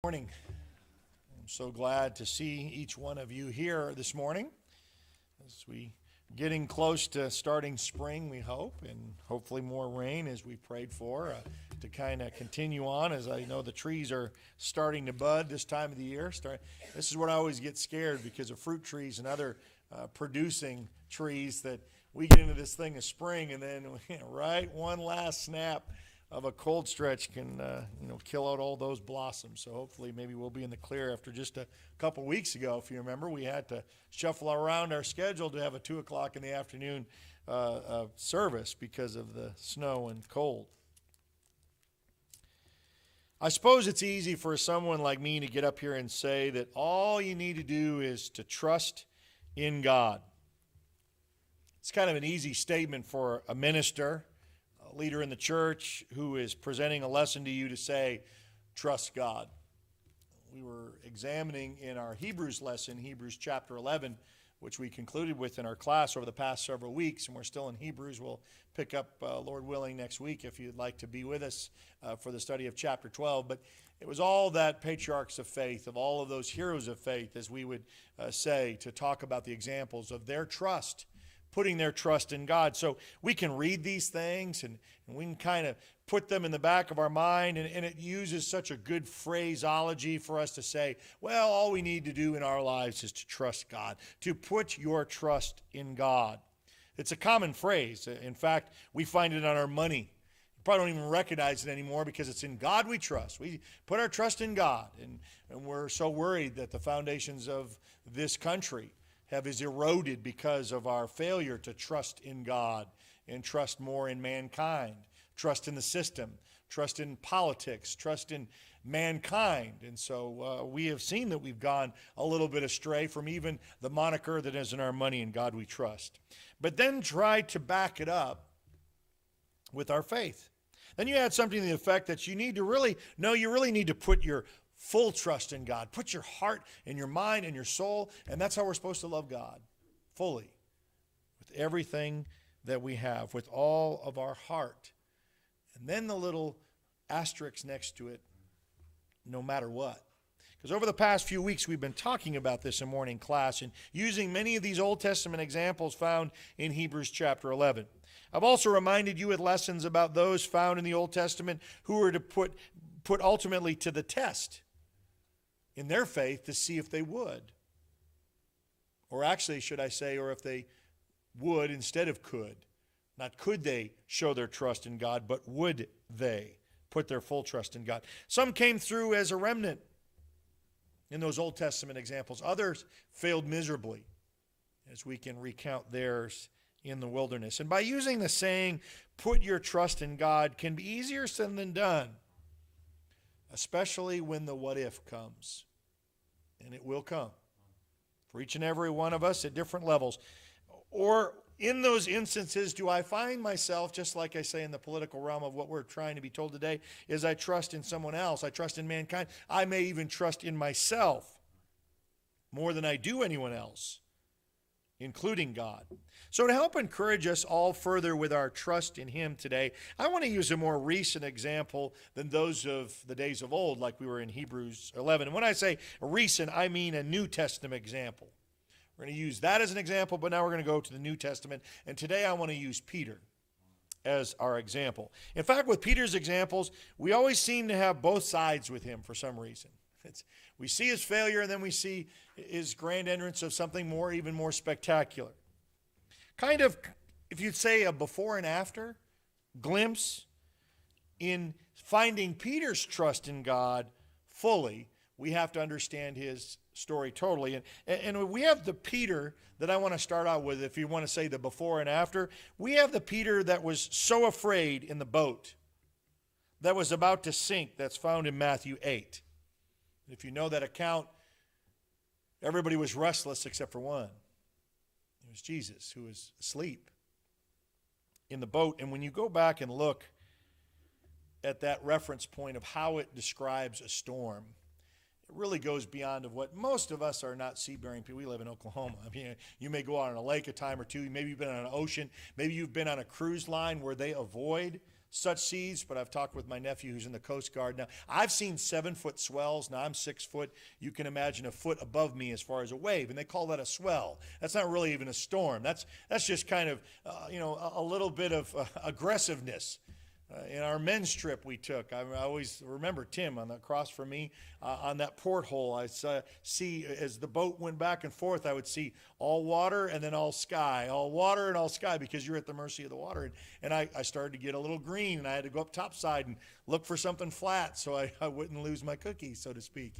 Morning. I'm so glad to see each one of you here this morning as we getting close to starting spring, we hope, and hopefully more rain as we prayed for to kind of continue on, as I know the trees are starting to bud this time of the year. This is what I always get scared because of fruit trees and other producing trees, that we get into this thing of spring and then right, one last snap of a cold stretch can kill out all those blossoms. So hopefully maybe we'll be in the clear. After just a couple weeks ago, if you remember, we had to shuffle around our schedule to have a 2 o'clock in the afternoon service because of the snow and cold. I suppose it's easy for someone like me to get up here and say that all you need to do is to trust in God. It's kind of an easy statement for a minister, leader in the church who is presenting a lesson to you to say, trust God. We were examining in our Hebrews lesson, Hebrews chapter 11, which we concluded with in our class over the past several weeks, and we're still in Hebrews. We'll pick up, Lord willing, next week if you'd like to be with us for the study of chapter 12. But it was all that patriarchs of faith, of all of those heroes of faith, as we would say, to talk about the examples of their trust, putting their trust in God. So we can read these things and we can kind of put them in the back of our mind, and it uses such a good phraseology for us to say, well, all we need to do in our lives is to trust God, to put your trust in God. It's a common phrase. In fact, we find it on our money. You probably don't even recognize it anymore because it's in God we trust. We put our trust in God, and we're so worried that the foundations of this country is eroded because of our failure to trust in God and trust more in mankind, trust in the system, trust in politics, trust in mankind. And so we have seen that we've gone a little bit astray from even the moniker that is in our money, in God we trust. But then try to back it up with our faith. Then you add something to the effect that you need to really need to put your full trust in God. Put your heart and your mind and your soul, and that's how we're supposed to love God, fully, with everything that we have, with all of our heart. And then the little asterisk next to it, no matter what. Because over the past few weeks, we've been talking about this in morning class and using many of these Old Testament examples found in Hebrews chapter 11. I've also reminded you with lessons about those found in the Old Testament who were to put ultimately to the test in their faith to see if they would. Or actually, should I say, or if they would instead of could. Not could they show their trust in God, but would they put their full trust in God. Some came through as a remnant in those Old Testament examples. Others failed miserably, as we can recount theirs in the wilderness. And by using the saying, put your trust in God, can be easier said than done, especially when the what if comes. And it will come for each and every one of us at different levels. Or in those instances, do I find myself, just like I say in the political realm of what we're trying to be told today, is I trust in someone else. I trust in mankind. I may even trust in myself more than I do anyone else, including God. So to help encourage us all further with our trust in Him today, I want to use a more recent example than those of the days of old, like we were in Hebrews 11. And when I say recent, I mean a New Testament example. We're going to use that as an example, but now we're going to go to the New Testament. And today I want to use Peter as our example. In fact, with Peter's examples, we always seem to have both sides with him for some reason. We see his failure, and then we see his grand entrance of something more, even more spectacular. Kind of, if you'd say, a before and after glimpse in finding Peter's trust in God fully. We have to understand his story totally. And we have the Peter that I want to start out with, if you want to say the before and after. We have the Peter that was so afraid in the boat that was about to sink, that's found in Matthew 8. If you know that account, everybody was restless except for one. It was Jesus, who was asleep in the boat. And when you go back and look at that reference point of how it describes a storm, it really goes beyond of what most of us are not seafaring people. We live in Oklahoma. I mean, you may go out on a lake a time or two. Maybe you've been on an ocean. Maybe you've been on a cruise line where they avoid such seas, but I've talked with my nephew who's in the Coast Guard. Now, I've seen 7-foot swells. Now, I'm 6 foot. You can imagine a foot above me as far as a wave, and they call that a swell. That's not really even a storm. That's just kind of, a little bit of aggressiveness. In our men's trip we took, I always remember Tim across from me on that porthole. I see as the boat went back and forth, I would see all water and then all sky, all water and all sky, because you're at the mercy of the water. And I started to get a little green, and I had to go up topside and look for something flat so I wouldn't lose my cookie, so to speak.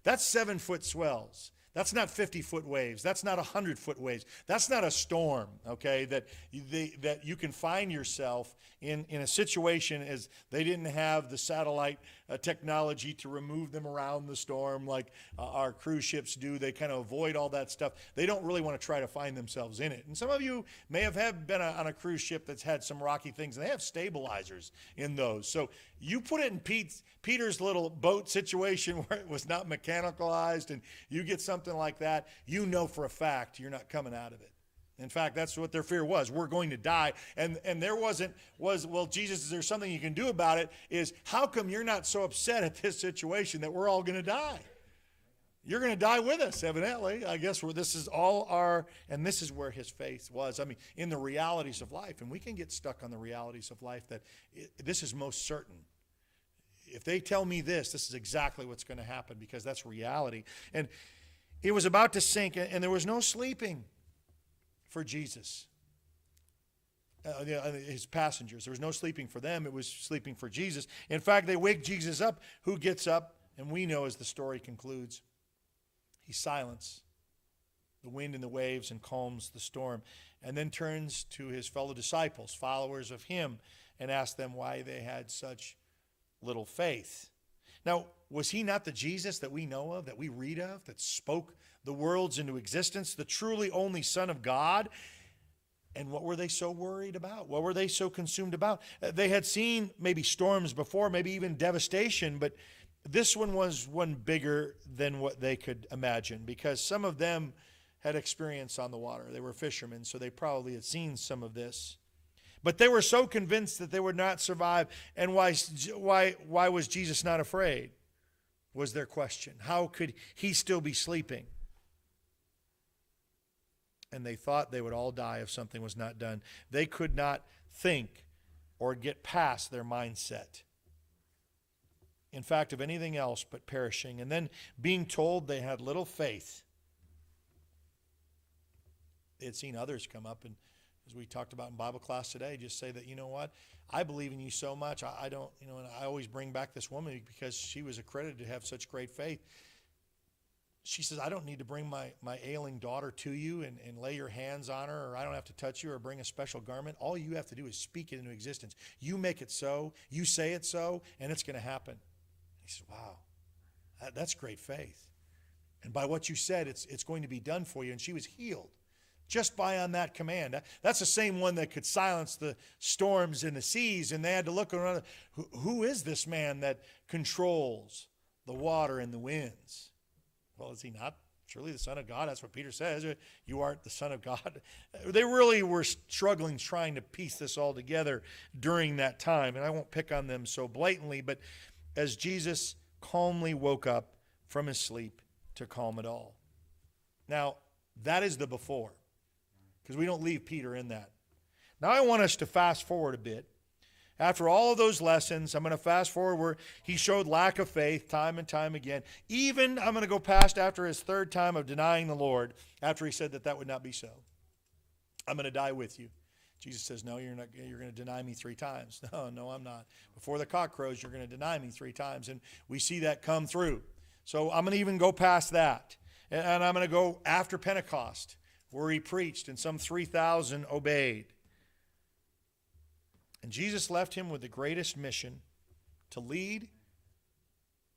That's 7-foot swells. That's not 50-foot waves. That's not 100-foot waves. That's not a storm, okay, that you can find yourself in a situation as they didn't have the satellite technology to remove them around the storm like our cruise ships do. They kind of avoid all that stuff. They don't really want to try to find themselves in it. And some of you may have been on a cruise ship that's had some rocky things, and they have stabilizers in those. So you put it in Peter's little boat situation where it was not mechanicalized, and you get something like that, you know for a fact you're not coming out of it. In fact, that's what their fear was. We're going to die. And there was, well, Jesus, is there something you can do about it? Is how come you're not so upset at this situation that we're all going to die? You're going to die with us, evidently. I guess this is all and this is where his faith was. I mean, in the realities of life. And we can get stuck on the realities of life that this is most certain. If they tell me this is exactly what's going to happen, because that's reality. And it was about to sink, and there was no sleeping for Jesus. His passengers. There was no sleeping for them. It was sleeping for Jesus. In fact, they wake Jesus up, who gets up, and we know as the story concludes, he silences the wind and the waves and calms the storm, and then turns to his fellow disciples, followers of him, and asks them why they had such little faith. Now, was he not the Jesus that we know of, that we read of, that spoke the worlds into existence, the truly only Son of God? And what were they so worried about? What were they so consumed about? They had seen maybe storms before, maybe even devastation, but this one was one bigger than what they could imagine, because some of them had experience on the water. They were fishermen, so they probably had seen some of this. But they were so convinced that they would not survive. And why was Jesus not afraid? Was their question. How could he still be sleeping? And they thought they would all die if something was not done. They could not think or get past their mindset. In fact, of anything else but perishing. And then being told they had little faith. They had seen others come up and, as we talked about in Bible class today, just say that, you know what, I believe in you so much. I don't, and I always bring back this woman because she was accredited to have such great faith. She says, I don't need to bring my ailing daughter to you and lay your hands on her, or I don't have to touch you or bring a special garment. All you have to do is speak it into existence. You make it so, you say it so, and it's going to happen. He says, wow, that's great faith. And by what you said, it's going to be done for you. And she was healed. Just by on that command. That's the same one that could silence the storms and the seas, and they had to look around. Who is this man that controls the water and the winds? Well, is he not surely the Son of God? That's what Peter says. You aren't the Son of God. They really were struggling trying to piece this all together during that time, and I won't pick on them so blatantly, but as Jesus calmly woke up from his sleep to calm it all. Now, that is the before. Because we don't leave Peter in that. Now I want us to fast forward a bit. After all of those lessons, I'm going to fast forward where he showed lack of faith time and time again. Even I'm going to go past after his third time of denying the Lord, after he said that would not be so. I'm going to die with you. Jesus says, no, you're not. You're going to deny me 3 times. No, I'm not. Before the cock crows, you're going to deny me 3 times. And we see that come through. So I'm going to even go past that. And I'm going to go after Pentecost, where he preached, and some 3,000 obeyed. And Jesus left him with the greatest mission to lead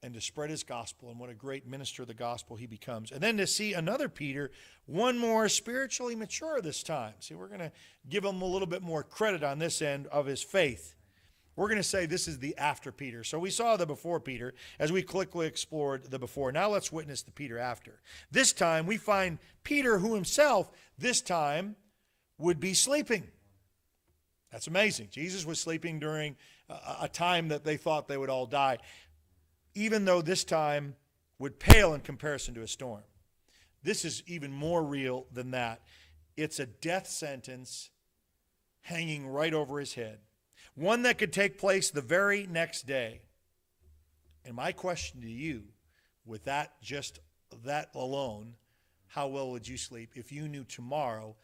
and to spread his gospel. And what a great minister of the gospel he becomes. And then to see another Peter, one more spiritually mature this time. See, we're going to give him a little bit more credit on this end of his faith. We're going to say this is the after Peter. So we saw the before Peter as we quickly explored the before. Now let's witness the Peter after. This time we find Peter, who himself this time would be sleeping. That's amazing. Jesus was sleeping during a time that they thought they would all die, even though this time would pale in comparison to a storm. This is even more real than that. It's a death sentence hanging right over his head, one that could take place the very next day. And my question to you, with that, just that alone, how well would you sleep if you knew tomorrow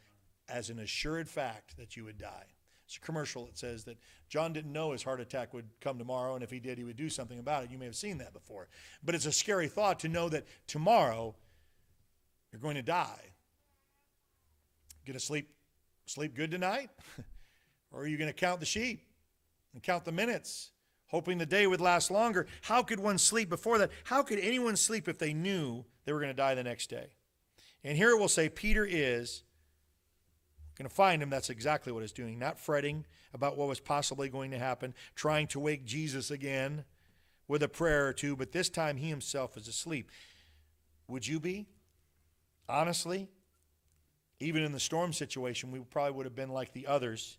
as an assured fact that you would die? It's a commercial that says that John didn't know his heart attack would come tomorrow, and if he did, he would do something about it. You may have seen that before. But it's a scary thought to know that tomorrow you're going to die. Going to sleep good tonight? Or are you going to count the sheep and count the minutes, hoping the day would last longer? How could one sleep before that? How could anyone sleep if they knew they were going to die the next day? And here it will say Peter is going to find him. That's exactly what he's doing. Not fretting about what was possibly going to happen, trying to wake Jesus again with a prayer or two, but this time he himself is asleep. Would you be? Honestly, even in the storm situation, we probably would have been like the others.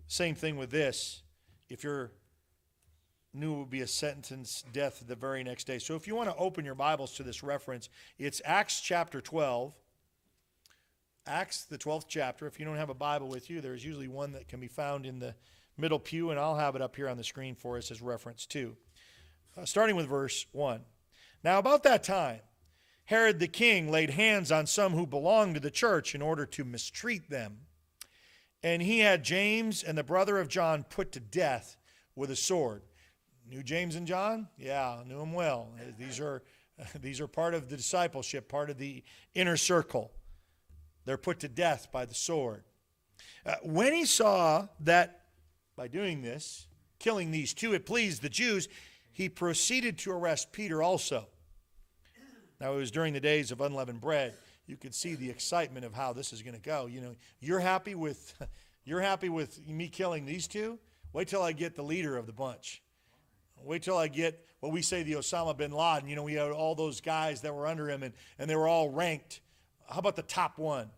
Same thing with this. If you knew it would be a sentence death the very next day. So if you want to open your Bibles to this reference, it's Acts chapter 12. Acts, the 12th chapter. If you don't have a Bible with you, there's usually one that can be found in the middle pew, and I'll have it up here on the screen for us as reference too. Starting with verse 1. Now about that time, Herod the king laid hands on some who belonged to the church in order to mistreat them. And he had James and the brother of John put to death with a sword. Knew James and John? Yeah, knew them well. These are part of the discipleship, part of the inner circle. They're put to death by the sword. When he saw that by doing this, killing these two, it pleased the Jews, he proceeded to arrest Peter also. Now it was during the days of unleavened bread. You could see the excitement of how this is going to go. You know, you're happy with me killing these two? Wait till I get the leader of the bunch. Wait till I get what we say the Osama bin Laden. You know, we had all those guys that were under him, and they were all ranked. How about the top one?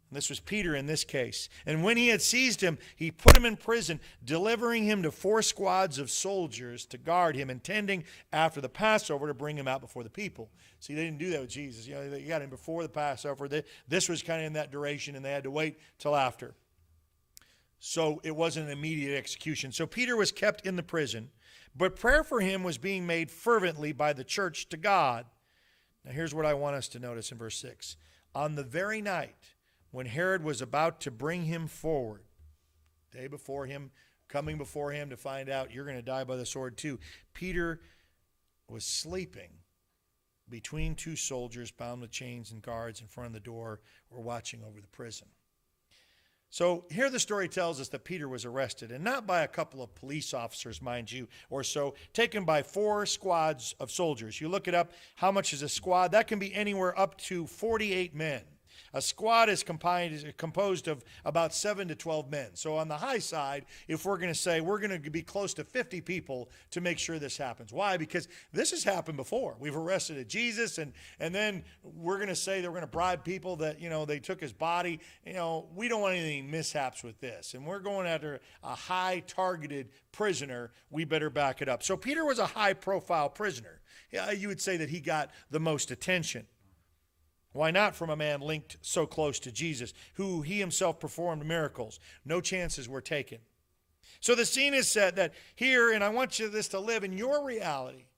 And this was Peter in this case. And when he had seized him, he put him in prison, delivering him to 4 squads of soldiers to guard him, intending after the Passover to bring him out before the people. See, they didn't do that with Jesus. You know, they got him before the Passover. This was kind of in that duration, and they had to wait till after. So it wasn't an immediate execution. So Peter was kept in the prison, but prayer for him was being made fervently by the church to God. Now here's what I want us to notice in verse 6. On the very night when Herod was about to bring him forward, day before him, coming before him to find out you're going to die by the sword too, Peter was sleeping between 2 soldiers bound with chains, and guards in front of the door were watching over the prison. So here the story tells us that Peter was arrested, and not by a couple of police officers, mind you, or so, taken by 4 squads of soldiers. You look it up, how much is a squad? That can be anywhere up to 48 men. A squad is composed of about 7 to 12 men. So on the high side, if we're going to say we're going to be close to 50 people to make sure this happens. Why? Because this has happened before. We've arrested Jesus, and then we're going to say that we're going to bribe people that, you know, they took his body. You know, we don't want any mishaps with this. And we're going after a high targeted prisoner. We better back it up. So Peter was a high profile prisoner. Yeah, you would say that he got the most attention. Why not from a man linked so close to Jesus, who he himself performed miracles? No chances were taken. So the scene is set that here, and I want you this to live in your reality,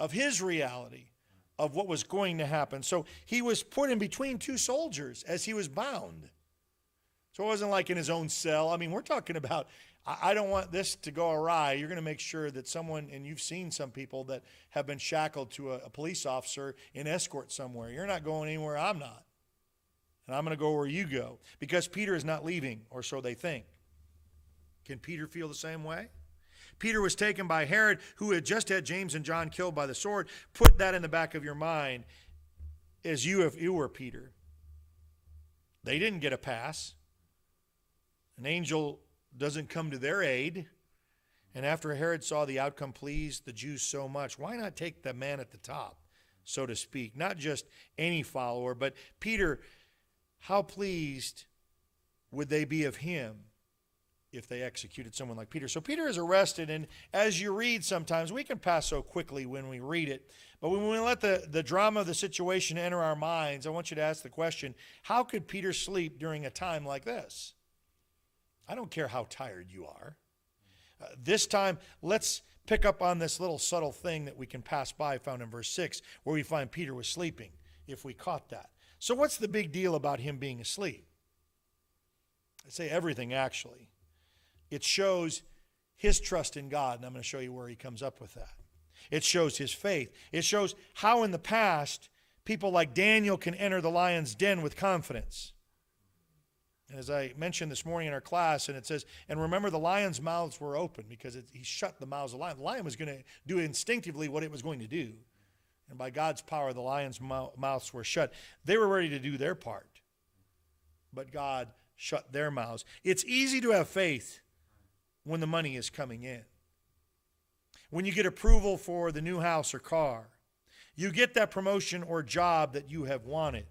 of his reality, of what was going to happen. So he was put in between 2 soldiers as he was bound. So it wasn't like in his own cell. I mean, we're talking about, I don't want this to go awry. You're going to make sure that someone, and you've seen some people that have been shackled to a police officer in escort somewhere. You're not going anywhere I'm not. And I'm going to go where you go. Because Peter is not leaving, or so they think. Can Peter feel the same way? Peter was taken by Herod, who had just had James and John killed by the sword. Put that in the back of your mind as you were Peter. They didn't get a pass. An angel doesn't come to their aid. And after Herod saw the outcome pleased the Jews so much, why not take the man at the top, so to speak? Not just any follower, but Peter, how pleased would they be of him if they executed someone like Peter. So Peter is arrested, and as you read sometimes, we can pass so quickly when we read it, but when we let the drama of the situation enter our minds, I want you to ask the question, how could Peter sleep during a time like this? I don't care how tired you are. This time, let's pick up on this little subtle thing that we can pass by, found in verse 6, where we find Peter was sleeping, if we caught that. So what's the big deal about him being asleep? I'd say everything, actually. It shows his trust in God, and I'm going to show you where he comes up with that. It shows his faith. It shows how in the past people like Daniel can enter the lion's den with confidence. And as I mentioned this morning in our class, and it says, and remember the lion's mouths were open because he shut the mouths of the lion. The lion was going to do instinctively what it was going to do. And by God's power, the lion's mouths were shut. They were ready to do their part. But God shut their mouths. It's easy to have faith when the money is coming in. When you get approval for the new house or car, you get that promotion or job that you have wanted.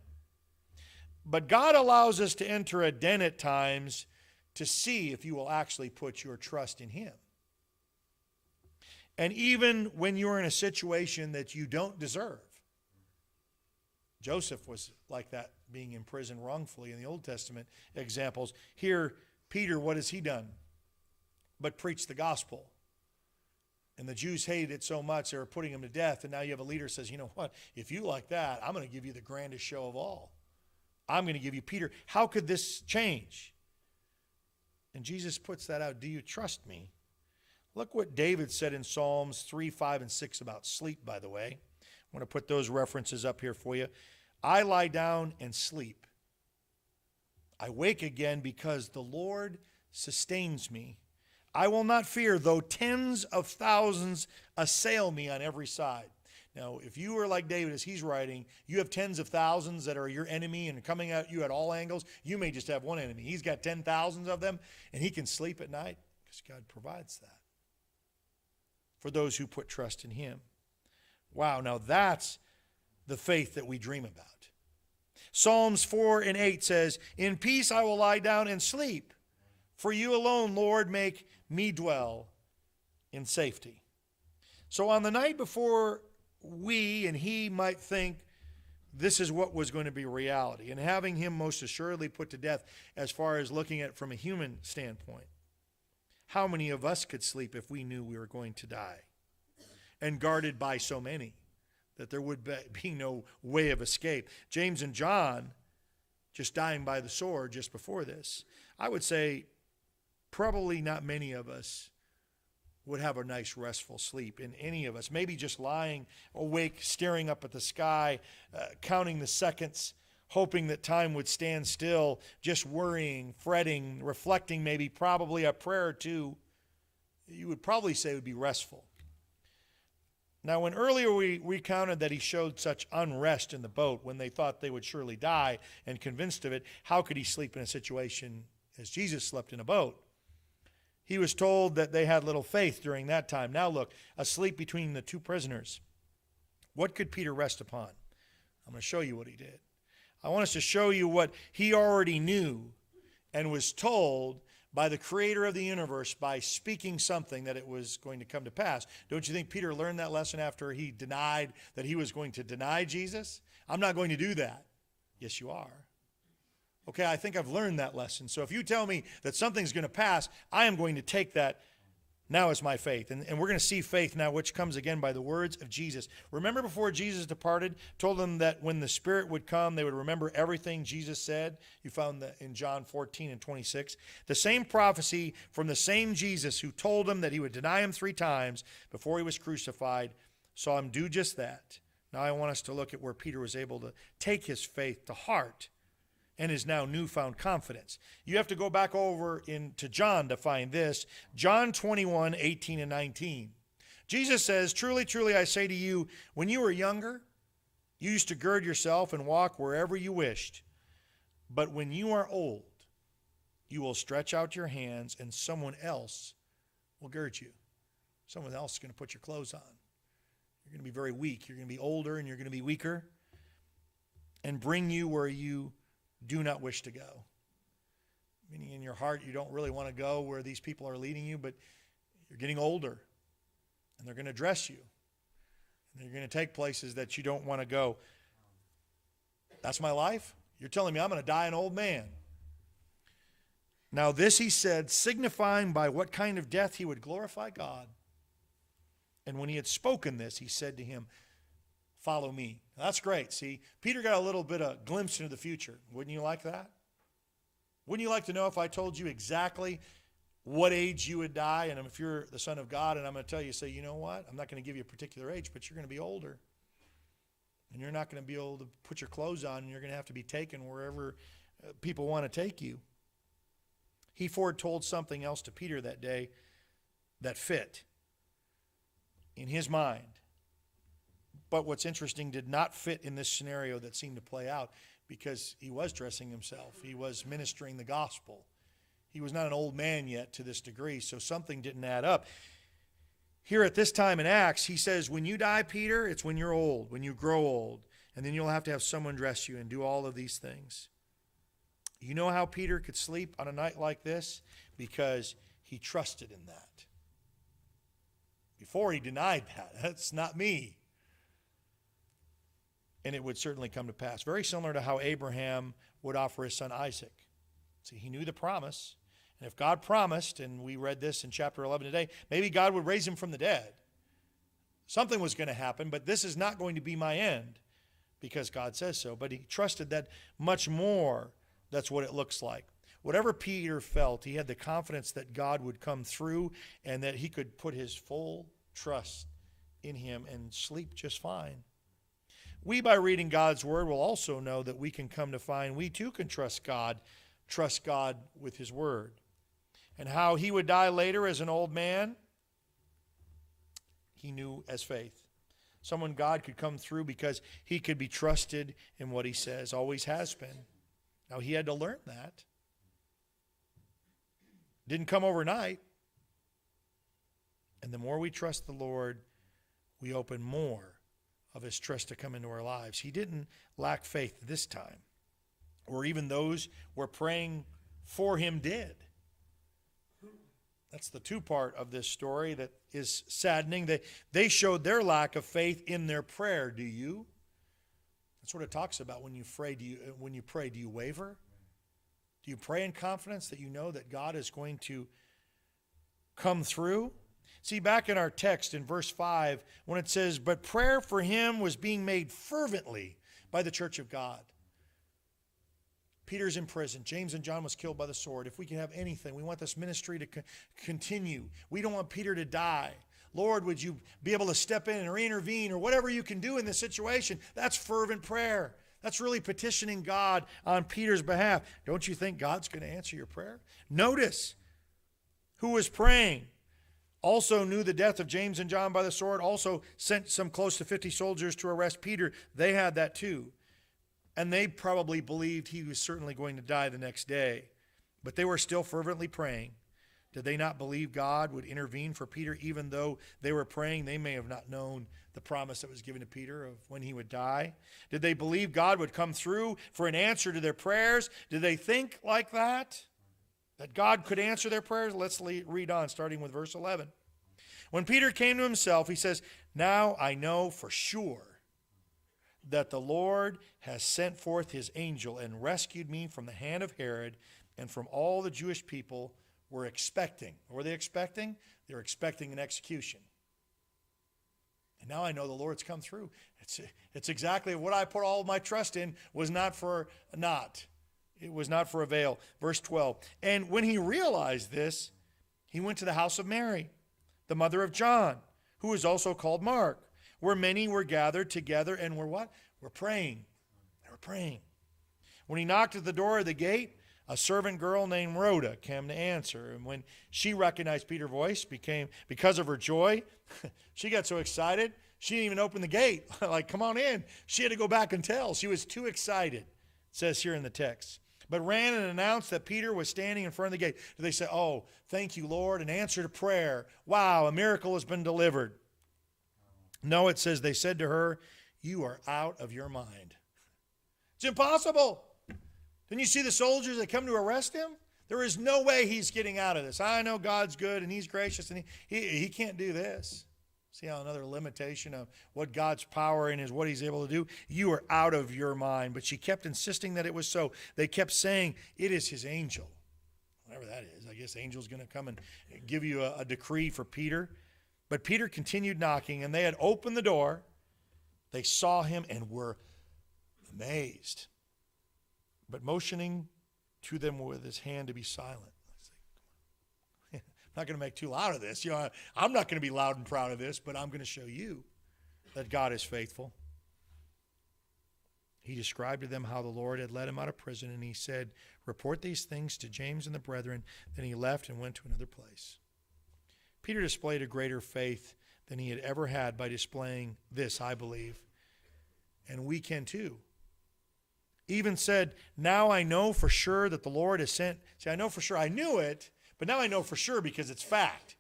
But God allows us to enter a den at times to see if you will actually put your trust in him. And even when you're in a situation that you don't deserve. Joseph was like that, being in prison wrongfully in the Old Testament examples. Here, Peter, what has he done? But preach the gospel. And the Jews hated it so much they were putting him to death. And now you have a leader who says, you know what, if you like that, I'm going to give you the grandest show of all. I'm going to give you Peter. How could this change? And Jesus puts that out. Do you trust me? Look what David said in Psalms 3, 5, and 6 about sleep, by the way. I want to put those references up here for you. I lie down and sleep. I wake again because the Lord sustains me. I will not fear, though tens of thousands assail me on every side. Now, if you are like David, as he's writing, you have tens of thousands that are your enemy and coming at you at all angles. You may just have one enemy. He's got 10,000s of them, and he can sleep at night because God provides that for those who put trust in him. Wow, now that's the faith that we dream about. Psalms 4 and 8 says, in peace I will lie down and sleep. For you alone, Lord, make me dwell in safety. So on the night before we and he might think this is what was going to be reality, and having him most assuredly put to death as far as looking at it from a human standpoint, how many of us could sleep if we knew we were going to die and guarded by so many that there would be no way of escape? James and John just dying by the sword just before this. I would say probably not many of us would have a nice restful sleep. In any of us, maybe just lying awake, staring up at the sky, counting the seconds, hoping that time would stand still, just worrying, fretting, reflecting, maybe probably a prayer or two, you would probably say would be restful. Now, when earlier we counted that he showed such unrest in the boat when they thought they would surely die and convinced of it, how could he sleep in a situation as Jesus slept in a boat? He was told that they had little faith during that time. Now look, asleep between the two prisoners. What could Peter rest upon? I'm going to show you what he did. I want us to show you what he already knew and was told by the creator of the universe by speaking something that it was going to come to pass. Don't you think Peter learned that lesson after he denied that he was going to deny Jesus? I'm not going to do that. Yes, you are. Okay, I think I've learned that lesson. So if you tell me that something's going to pass, I am going to take that now as my faith. And we're going to see faith now, which comes again by the words of Jesus. Remember before Jesus departed, told them that when the Spirit would come, they would remember everything Jesus said. You found that in John 14 and 26. The same prophecy from the same Jesus who told them that he would deny him 3 times before he was crucified, saw him do just that. Now I want us to look at where Peter was able to take his faith to heart and his now newfound confidence. You have to go back over into John to find this. John 21, 18 and 19. Jesus says, truly, truly, I say to you, when you were younger, you used to gird yourself and walk wherever you wished. But when you are old, you will stretch out your hands and someone else will gird you. Someone else is going to put your clothes on. You're going to be very weak. You're going to be older and you're going to be weaker and bring you where you do not wish to go. Meaning in your heart you don't really want to go where these people are leading you, but you're getting older. And they're going to dress you. And you're going to take places that you don't want to go. That's my life? You're telling me I'm going to die an old man. Now this he said, signifying by what kind of death he would glorify God. And when he had spoken this, he said to him, follow me. Now, that's great. See, Peter got a little bit of glimpse into the future. Wouldn't you like that? Wouldn't you like to know if I told you exactly what age you would die? And if you're the Son of God, and I'm going to tell you, say, you know what? I'm not going to give you a particular age, but you're going to be older. And you're not going to be able to put your clothes on, and you're going to have to be taken wherever people want to take you. He foretold something else to Peter that day that fit in his mind. But what's interesting, did not fit in this scenario that seemed to play out, because he was dressing himself. He was ministering the gospel. He was not an old man yet to this degree, so something didn't add up. Here at this time in Acts, he says, when you die, Peter, it's when you're old, when you grow old, and then you'll have to have someone dress you and do all of these things. You know how Peter could sleep on a night like this? Because he trusted in that. Before he denied that. That's not me. And it would certainly come to pass. Very similar to how Abraham would offer his son Isaac. See, he knew the promise. And if God promised, and we read this in chapter 11 today, maybe God would raise him from the dead. Something was going to happen, but this is not going to be my end because God says so. But he trusted that much more. That's what it looks like. Whatever Peter felt, he had the confidence that God would come through and that he could put his full trust in him and sleep just fine. We, by reading God's word, will also know that we can come to find we too can trust God with his word. And how he would die later as an old man, he knew as faith. Someone God could come through because he could be trusted in what he says, always has been. Now he had to learn that. Didn't come overnight. And the more we trust the Lord, we open more of his trust to come into our lives. He didn't lack faith this time. Or even those who were praying for him did. That's the two part of this story that is saddening. They showed their lack of faith in their prayer. Do you? That's what it talks about when you pray. Do you waver? Do you pray in confidence that you know that God is going to come through? See, back in our text in verse 5, when it says, but prayer for him was being made fervently by the church of God. Peter's in prison. James and John was killed by the sword. If we can have anything, we want this ministry to continue. We don't want Peter to die. Lord, would you be able to step in or intervene or whatever you can do in this situation? That's fervent prayer. That's really petitioning God on Peter's behalf. Don't you think God's going to answer your prayer? Notice who was praying. Also knew the death of James and John by the sword. Also sent some close to 50 soldiers to arrest Peter. They had that too. And they probably believed he was certainly going to die the next day. But they were still fervently praying. Did they not believe God would intervene for Peter even though they were praying? They may have not known the promise that was given to Peter of when he would die. Did they believe God would come through for an answer to their prayers? Did they think like that? That God could answer their prayers? Let's read on, starting with verse 11. When Peter came to himself, he says, now I know for sure that the Lord has sent forth his angel and rescued me from the hand of Herod and from all the Jewish people were expecting. What were they expecting? They were expecting an execution. And now I know the Lord's come through. It's exactly what I put all of my trust in was not for naught. It was not for avail. Verse 12. And when he realized this, he went to the house of Mary, the mother of John, who was also called Mark, where many were gathered together and were what? Were praying. They were praying. When he knocked at the door of the gate, a servant girl named Rhoda came to answer. And when she recognized Peter's voice, because of her joy, she got so excited, she didn't even open the gate. Like, come on in. She had to go back and tell. She was too excited, it says here in the text. But ran and announced that Peter was standing in front of the gate. They say, oh, thank you, Lord, an answer to prayer. Wow, a miracle has been delivered. No, it says they said to her, you are out of your mind. It's impossible. Didn't you see the soldiers that come to arrest him? There is no way he's getting out of this. I know God's good and he's gracious and he can't do this. See how another limitation of what God's power in is, what he's able to do? You are out of your mind. But she kept insisting that it was so. They kept saying, it is his angel. Whatever that is. I guess the angel's going to come and give you a decree for Peter. But Peter continued knocking, and they had opened the door. They saw him and were amazed. But motioning to them with his hand to be silent. I'm not going to make too loud of this. I'm not going to be loud and proud of this, but I'm going to show you that God is faithful. He described to them how the Lord had led him out of prison, and he said, report these things to James and the brethren. Then he left and went to another place. Peter displayed a greater faith than he had ever had by displaying this, I believe. And we can too. Even said, now I know for sure that the Lord has sent. See, I know for sure. I knew it, but now I know for sure because it's fact.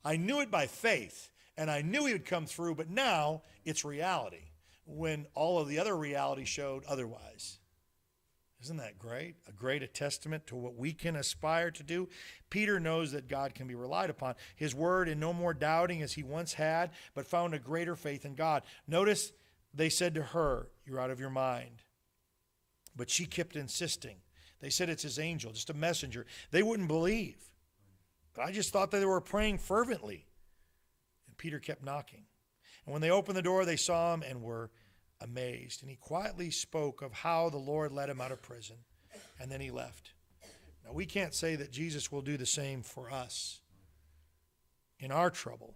I knew it by faith, and I knew he would come through, but now it's reality when all of the other reality showed otherwise. Isn't that great? A great testament to what we can aspire to do. Peter knows that God can be relied upon. His word in no more doubting as he once had, but found a greater faith in God. Notice they said to her, you're out of your mind. But she kept insisting. They said it's his angel, just a messenger. They wouldn't believe. But I just thought that they were praying fervently. And Peter kept knocking. And when they opened the door, they saw him and were amazed. And he quietly spoke of how the Lord led him out of prison. And then he left. Now, we can't say that Jesus will do the same for us in our trouble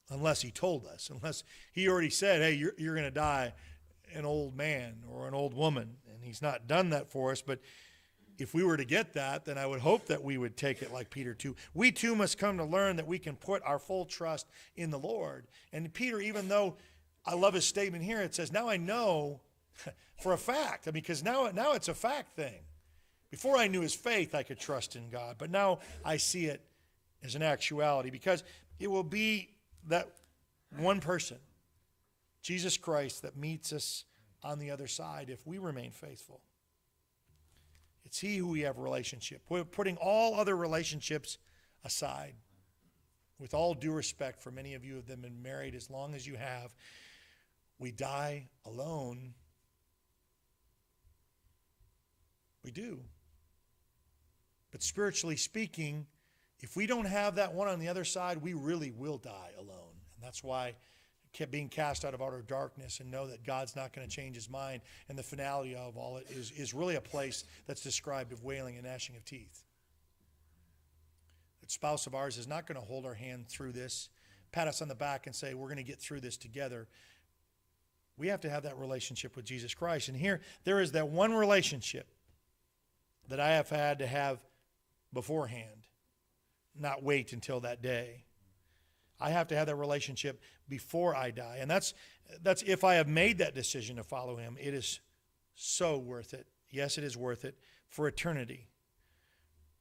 unless he told us, unless he already said, hey, you're going to die an old man or an old woman. And he's not done that for us. But if we were to get that, then I would hope that we would take it like Peter too. We too must come to learn that we can put our full trust in the Lord. And Peter, even though I love his statement here, it says, now I know for a fact. Because now it's a fact thing. Before I knew his faith, I could trust in God. But now I see it as an actuality because it will be that one person, Jesus Christ, that meets us on the other side if we remain faithful. It's he who we have a relationship. Putting all other relationships aside, with all due respect for many of you have been married as long as you have, we die alone. We do. But spiritually speaking, if we don't have that one on the other side, we really will die alone. And that's why being cast out of outer darkness and know that God's not going to change his mind. And the finality of all it is really a place that's described of wailing and gnashing of teeth. That spouse of ours is not going to hold our hand through this, pat us on the back and say, we're going to get through this together. We have to have that relationship with Jesus Christ. And here, there is that one relationship that I have had to have beforehand, not wait until that day. I have to have that relationship before I die. And that's if I have made that decision to follow him, it is so worth it. Yes, it is worth it for eternity.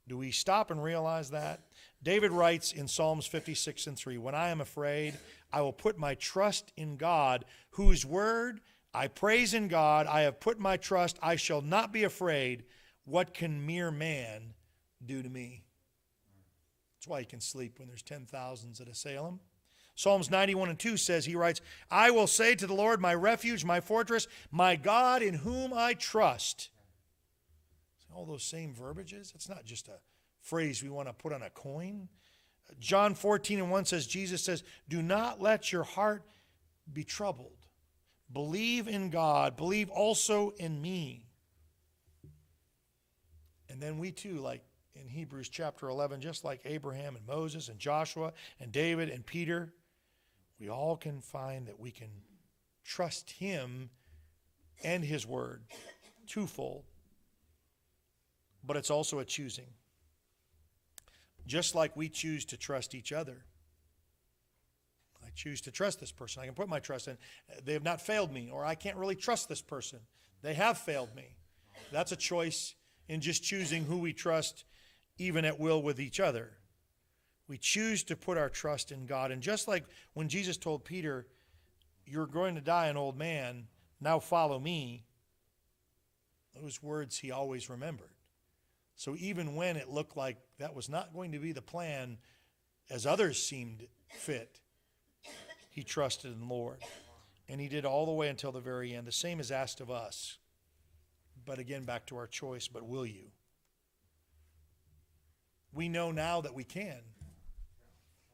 Do we stop and realize that? David writes in Psalms 56:3, when I am afraid, I will put my trust in God, whose word I praise in God. I have put my trust. I shall not be afraid. What can mere man do to me? That's why he can sleep when there's 10,000s that assail him. Psalms 91:2 says, he writes, I will say to the Lord, my refuge, my fortress, my God in whom I trust. All those same verbiages. It's not just a phrase we want to put on a coin. John 14:1 says, Jesus says, do not let your heart be troubled. Believe in God. Believe also in me. And then we too, like in Hebrews chapter 11, just like Abraham and Moses and Joshua and David and Peter, we all can find that we can trust him and his word twofold. But it's also a choosing. Just like we choose to trust each other. I choose to trust this person. I can put my trust in. They have not failed me, or I can't really trust this person. They have failed me. That's a choice in just choosing who we trust, even at will with each other. We choose to put our trust in God. And just like when Jesus told Peter, you're going to die an old man, now follow me, those words he always remembered. So even when it looked like that was not going to be the plan as others seemed fit, he trusted in the Lord. And he did all the way until the very end. The same is asked of us. But again, back to our choice, but will you? We know now that we can.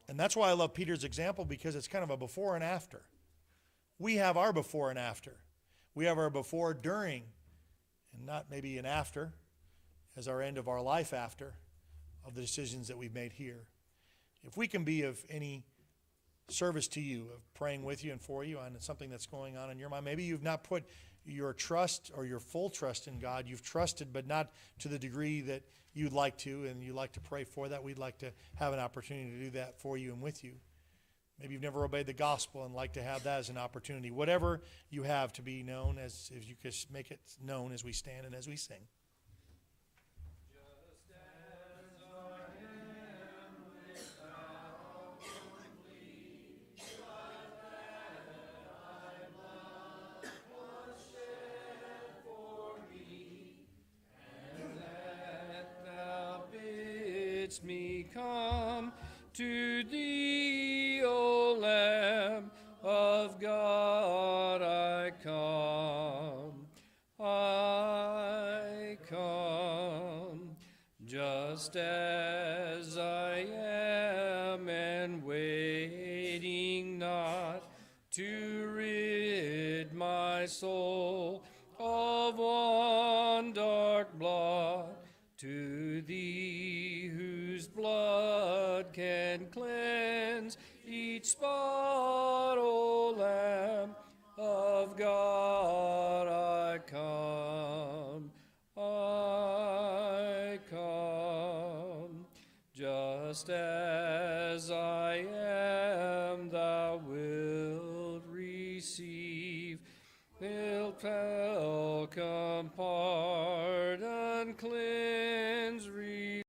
And that's why I love Peter's example, because it's kind of a before and after. We have our before and after. We have our before, during, and not maybe an after, as our end of our life after, of the decisions that we've made here. If we can be of any service to you, of praying with you and for you on something that's going on in your mind, maybe you've not put your trust or your full trust in God. You've trusted, but not to the degree that you'd like to, and you'd like to pray for that. We'd like to have an opportunity to do that for you and with you. Maybe you've never obeyed the gospel and like to have that as an opportunity. Whatever you have to be known, as if you could make it known as we stand and as we sing. Me come to thee, O Lamb of God, I come, just as I am, and waiting not to rid my soul of one dark blot, to thee whose blood can cleanse each spot, O Lamb of God, I come, just as I am, thou wilt receive, wilt welcome, pardon, cleanse,